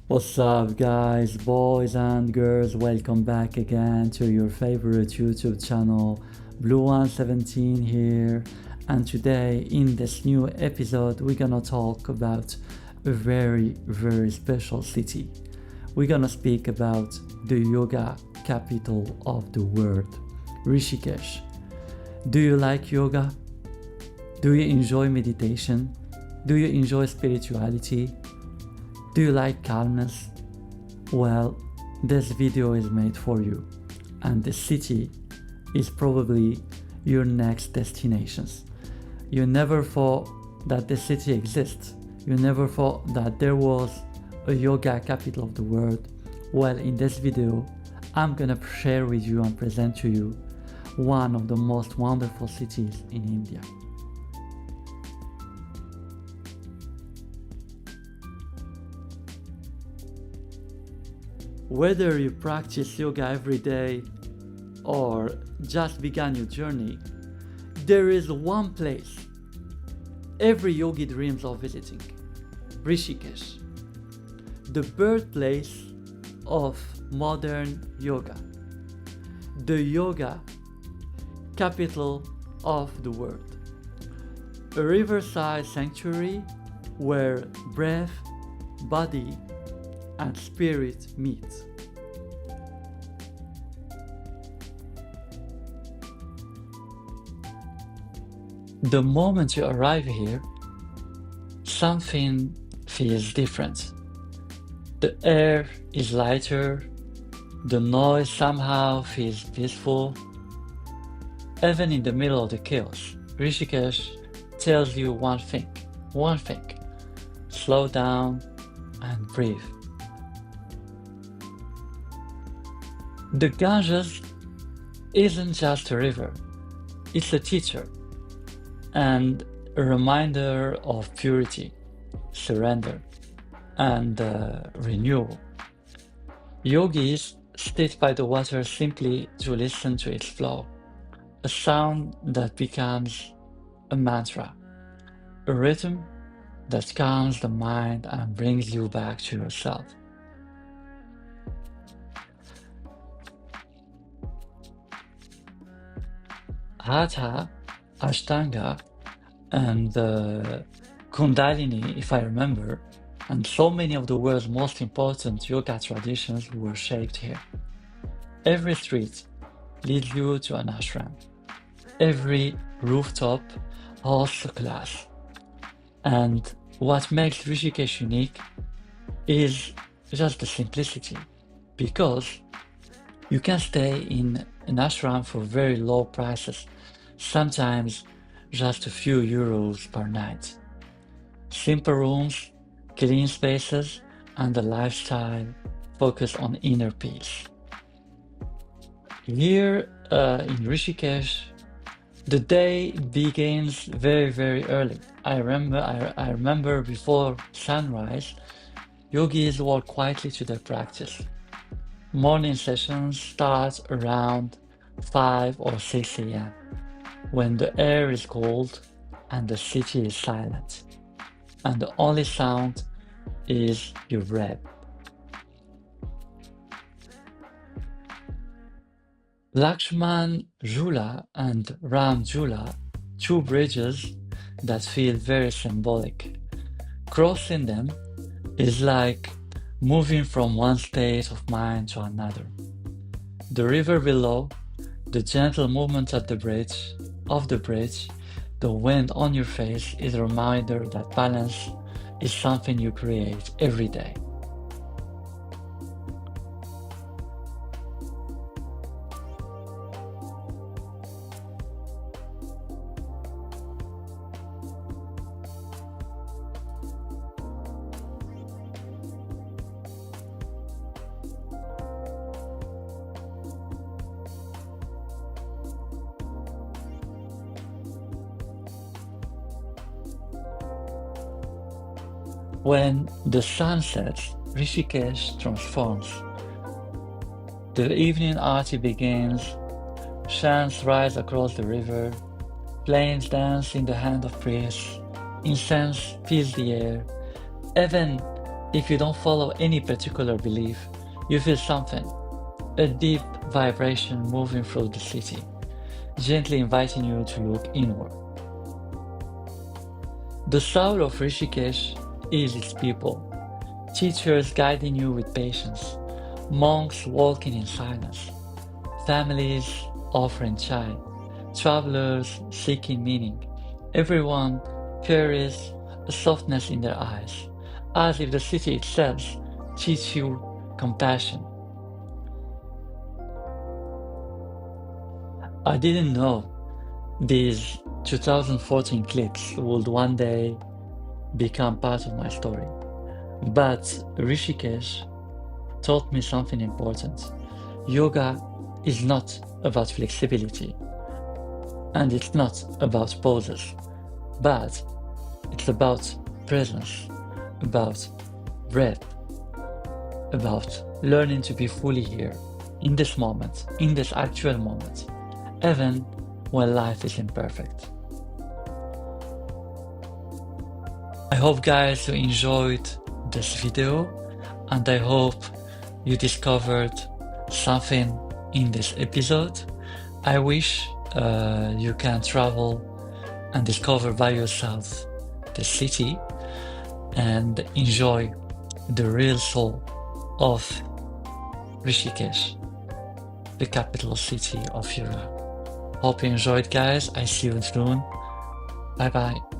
What's up, guys, boys and girls? Welcome back again to your favorite YouTube channel, Blue117 here. And today, in this new episode, we're gonna talk about a very special city. We're gonna speak about the yoga capital of the world, Rishikesh. Do you like yoga? Do you enjoy meditation? Do you enjoy spirituality? Do you like calmness? Well, this video is made for you, and the city is probably your next destinations. You never thought that the city exists. You never thought that there was a yoga capital of the world. Well, in this video, I'm gonna share with you and present to you one of the most wonderful cities in India. Whether you practice yoga every day or just began your journey, there is one place every yogi dreams of visiting: Rishikesh, the birthplace of modern yoga, the yoga capital of the world, a riverside sanctuary where breath, body, and spirit meet. The moment you arrive here, something feels different. The air is lighter, the noise somehow feels peaceful. Even in the middle of the chaos, Rishikesh tells you one thing: slow down and breathe. The Ganges isn't just a river, it's a teacher and a reminder of purity, surrender, and renewal. Yogis sit by the water simply to listen to its flow, a sound that becomes a mantra, a rhythm that calms the mind and brings you back to yourself. Hatha, Ashtanga, and Kundalini, if I remember, and so many of the world's most important yoga traditions were shaped here. Every street leads you to an ashram. Every rooftop hosts a class. And what makes Rishikesh unique is just the simplicity, because you can stay in an ashram for very low prices, sometimes just a few euros per night. Simple rooms, clean spaces, and a lifestyle focused on inner peace. Here in Rishikesh, the day begins very early. I remember before sunrise, yogis walk quietly to their practice. Morning sessions start around 5 or 6 a.m. when the air is cold and the city is silent, and the only sound is your breath. Lakshman Jula and Ram Jula, two bridges that feel very symbolic. Crossing them is like moving from one state of mind to another. The river below, the gentle movement of the bridge, the wind on your face is a reminder that balance is something you create every day. When the sun sets, Rishikesh transforms. The evening arti begins, chants rise across the river, flames dance in the hand of priests, incense fills the air. Even If you don't follow any particular belief, you feel something, a deep vibration moving through the city, gently inviting you to look inward. The soul of Rishikesh is its people, teachers guiding you with patience, monks walking in silence, families offering chai, travelers seeking meaning. Everyone carries a softness in their eyes, as if the city itself teaches you compassion. I didn't know these 2014 clips would one day become part of my story, but Rishikesh taught me something important. Yoga is not about flexibility, and it's not about poses, but it's about presence, about breath, about learning to be fully here, in this moment, in this actual moment, even when life is imperfect. I hope guys you enjoyed this video, and I hope you discovered something in this episode. I wish you can travel and discover by yourself the city and enjoy the real soul of Rishikesh, the capital city of Europe. Hope you enjoyed, guys. I see you soon. Bye bye.